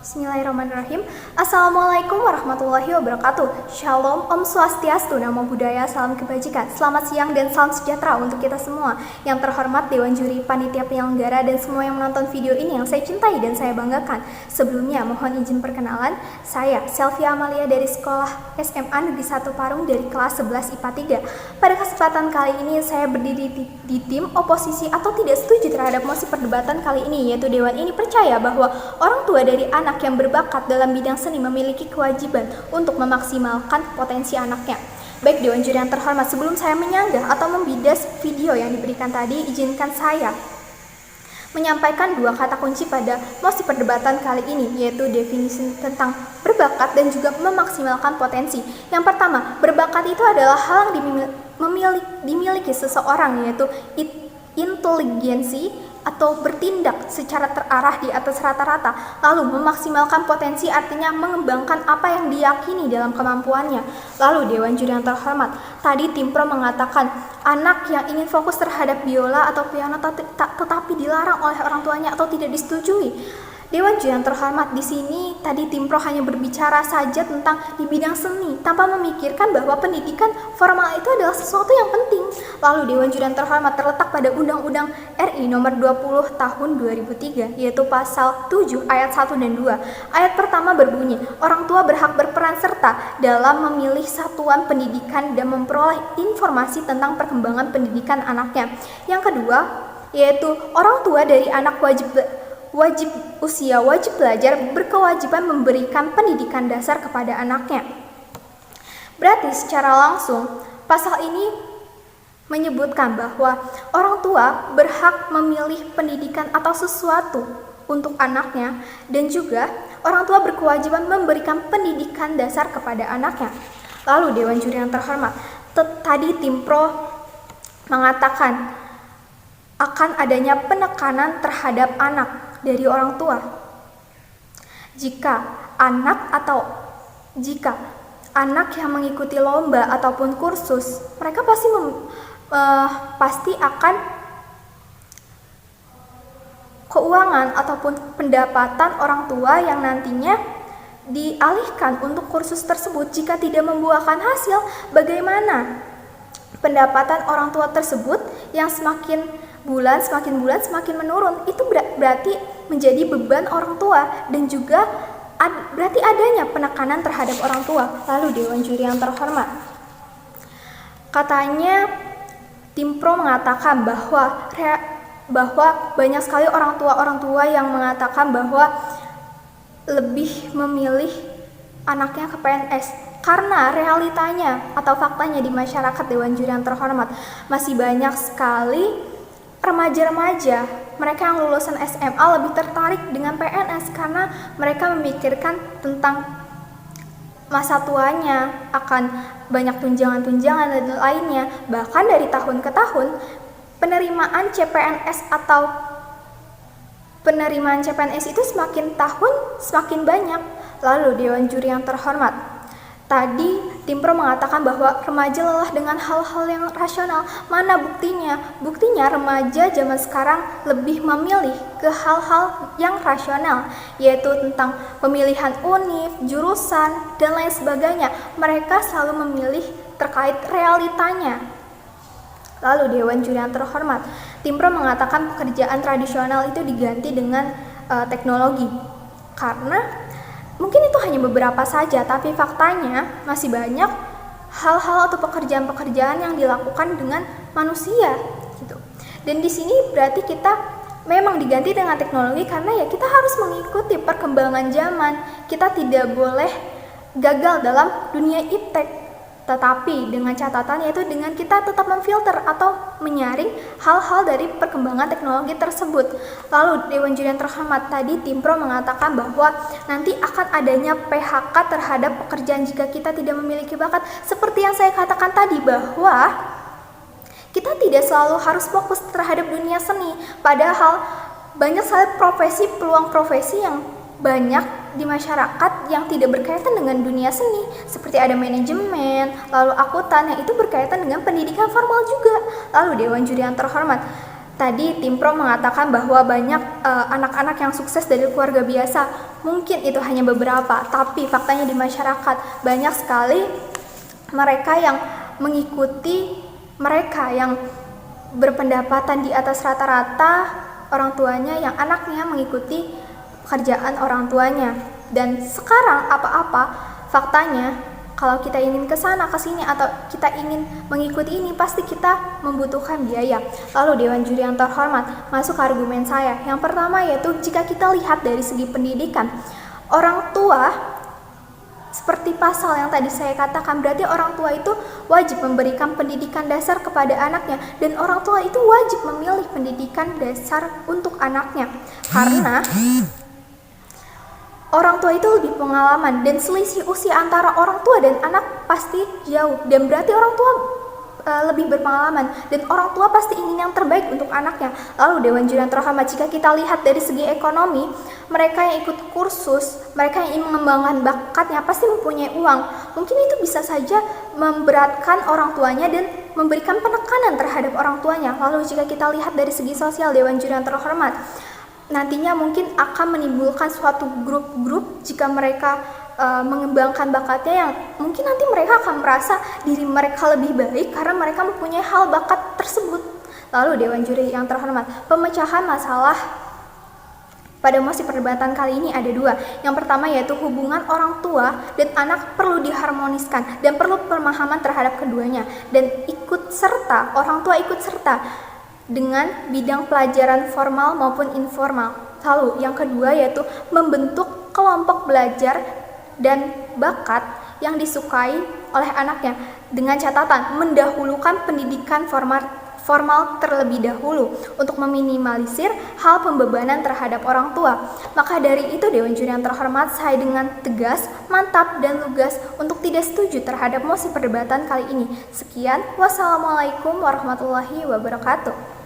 Bismillahirrahmanirrahim. Assalamualaikum warahmatullahi wabarakatuh. Shalom, Om Swastiastu, Namo Buddhaya, salam kebajikan. Selamat siang dan salam sejahtera untuk kita semua. Yang terhormat Dewan Juri, Panitia Penyelenggara, dan semua yang menonton video ini yang saya cintai dan saya banggakan. Sebelumnya, mohon izin perkenalan. Saya, Selvia Amalia dari Sekolah SMA Negeri 1 Parung dari kelas 11 IPA 3. Pada kesempatan kali ini, saya berdiri di tim oposisi atau tidak setuju terhadap mosi perdebatan kali ini, yaitu Dewan ini percaya bahwa orang tua dari anak yang berbakat dalam bidang seni memiliki kewajiban untuk memaksimalkan potensi anaknya. Baik Dewan Juri yang terhormat, sebelum saya menyanggah atau membidas video yang diberikan tadi, izinkan saya menyampaikan dua kata kunci pada mosi perdebatan kali ini, yaitu definisi tentang berbakat dan juga memaksimalkan potensi. Yang pertama, berbakat itu adalah hal yang dimiliki seseorang, yaitu inteligensi atau bertindak secara terarah di atas rata-rata. Lalu memaksimalkan potensi artinya mengembangkan apa yang diyakini dalam kemampuannya. Lalu Dewan Juri yang terhormat, tadi tim pro mengatakan anak yang ingin fokus terhadap biola atau piano tetapi dilarang oleh orang tuanya atau tidak disetujui. Dewan Juri yang terhormat, di sini tadi tim pro hanya berbicara saja tentang di bidang seni tanpa memikirkan bahwa pendidikan formal itu adalah sesuatu yang penting. Lalu Dewan Juri yang terhormat terletak pada Undang-Undang RI nomor 20 tahun 2003, yaitu pasal 7 ayat 1 dan 2. Ayat pertama berbunyi, orang tua berhak berperan serta dalam memilih satuan pendidikan dan memperoleh informasi tentang perkembangan pendidikan anaknya. Yang kedua, yaitu orang tua dari anak wajib belajar berkewajiban memberikan pendidikan dasar kepada anaknya. Berarti secara langsung pasal ini menyebutkan bahwa orang tua berhak memilih pendidikan atau sesuatu untuk anaknya, dan juga orang tua berkewajiban memberikan pendidikan dasar kepada anaknya. Lalu Dewan Juri yang terhormat, tadi tim pro mengatakan akan adanya penekanan terhadap anak dari orang tua. Jika anak yang mengikuti lomba ataupun kursus, mereka pasti akan keuangan ataupun pendapatan orang tua yang nantinya dialihkan untuk kursus tersebut jika tidak membuahkan hasil. Bagaimana pendapatan orang tua tersebut yang semakin bulan semakin menurun? Itu berarti menjadi beban orang tua, dan juga berarti adanya penekanan terhadap orang tua. Lalu Dewan Juri yang terhormat, katanya tim pro mengatakan bahwa banyak sekali orang tua yang mengatakan bahwa lebih memilih anaknya ke PNS. Karena realitanya atau faktanya di masyarakat, Dewan Juri yang terhormat, masih banyak sekali remaja-remaja, mereka yang lulusan SMA lebih tertarik dengan PNS karena mereka memikirkan tentang masa tuanya, akan banyak tunjangan-tunjangan dan lainnya. Bahkan dari tahun ke tahun, penerimaan CPNS itu semakin tahun semakin banyak. Lalu Dewan Juri yang terhormat, tadi tim pro mengatakan bahwa remaja lelah dengan hal-hal yang rasional. Mana buktinya? Buktinya remaja zaman sekarang lebih memilih ke hal-hal yang rasional, yaitu tentang pemilihan univ, jurusan, dan lain sebagainya. Mereka selalu memilih terkait realitanya. Lalu Dewan Juri yang terhormat, tim pro mengatakan pekerjaan tradisional itu diganti dengan teknologi. Karena mungkin itu hanya beberapa saja, tapi faktanya masih banyak hal-hal atau pekerjaan-pekerjaan yang dilakukan dengan manusia gitu. Dan di sini berarti kita memang diganti dengan teknologi karena ya kita harus mengikuti perkembangan zaman. Kita tidak boleh gagal dalam dunia iptek. Tetapi dengan catatan, yaitu dengan kita tetap memfilter atau menyaring hal-hal dari perkembangan teknologi tersebut. Lalu Dewan Juri yang terhormat, tadi tim pro mengatakan bahwa nanti akan adanya PHK terhadap pekerjaan jika kita tidak memiliki bakat. Seperti yang saya katakan tadi, bahwa kita tidak selalu harus fokus terhadap dunia seni. Padahal banyak sekali peluang profesi yang banyak di masyarakat yang tidak berkaitan dengan dunia seni, seperti ada manajemen, lalu akuntan yang itu berkaitan dengan pendidikan formal juga. Lalu Dewan Juri yang terhormat, Tadi Tim Pro mengatakan bahwa banyak anak-anak yang sukses dari keluarga biasa. Mungkin itu hanya beberapa, tapi faktanya di masyarakat banyak sekali mereka yang mengikuti mereka yang berpendapatan di atas rata-rata orang tuanya, yang anaknya mengikuti pekerjaan orang tuanya. Dan sekarang apa-apa faktanya, kalau kita ingin ke sana ke sini atau kita ingin mengikuti ini, pasti kita membutuhkan biaya. Lalu Dewan Juri yang terhormat, masuk ke argumen saya. Yang pertama yaitu jika kita lihat dari segi pendidikan, orang tua seperti pasal yang tadi saya katakan, berarti orang tua itu wajib memberikan pendidikan dasar kepada anaknya, dan orang tua itu wajib memilih pendidikan dasar untuk anaknya. Karena orang tua itu lebih pengalaman, dan selisih usia antara orang tua dan anak pasti jauh, dan berarti orang tua lebih berpengalaman, dan orang tua pasti ingin yang terbaik untuk anaknya. Lalu Dewan Juri yang terhormat, jika kita lihat dari segi ekonomi, mereka yang ikut kursus, mereka yang ingin mengembangkan bakatnya pasti mempunyai uang. Mungkin itu bisa saja memberatkan orang tuanya dan memberikan penekanan terhadap orang tuanya. Lalu jika kita lihat dari segi sosial, Dewan Juri yang terhormat, nantinya mungkin akan menimbulkan suatu grup-grup jika mereka mengembangkan bakatnya, yang mungkin nanti mereka akan merasa diri mereka lebih baik karena mereka mempunyai hal bakat tersebut. Lalu Dewan Juri yang terhormat, pemecahan masalah pada mosi perdebatan kali ini ada dua. Yang pertama yaitu hubungan orang tua dan anak perlu diharmoniskan dan perlu pemahaman terhadap keduanya, dan orang tua ikut serta dengan bidang pelajaran formal maupun informal. Lalu yang kedua yaitu membentuk kelompok belajar dan bakat yang disukai oleh anaknya, dengan catatan mendahulukan pendidikan formal terlebih dahulu untuk meminimalisir hal pembebanan terhadap orang tua. Maka dari itu Dewan Juri yang terhormat, saya dengan tegas, mantap, dan lugas untuk tidak setuju terhadap mosi perdebatan kali ini. Sekian, wassalamualaikum warahmatullahi wabarakatuh.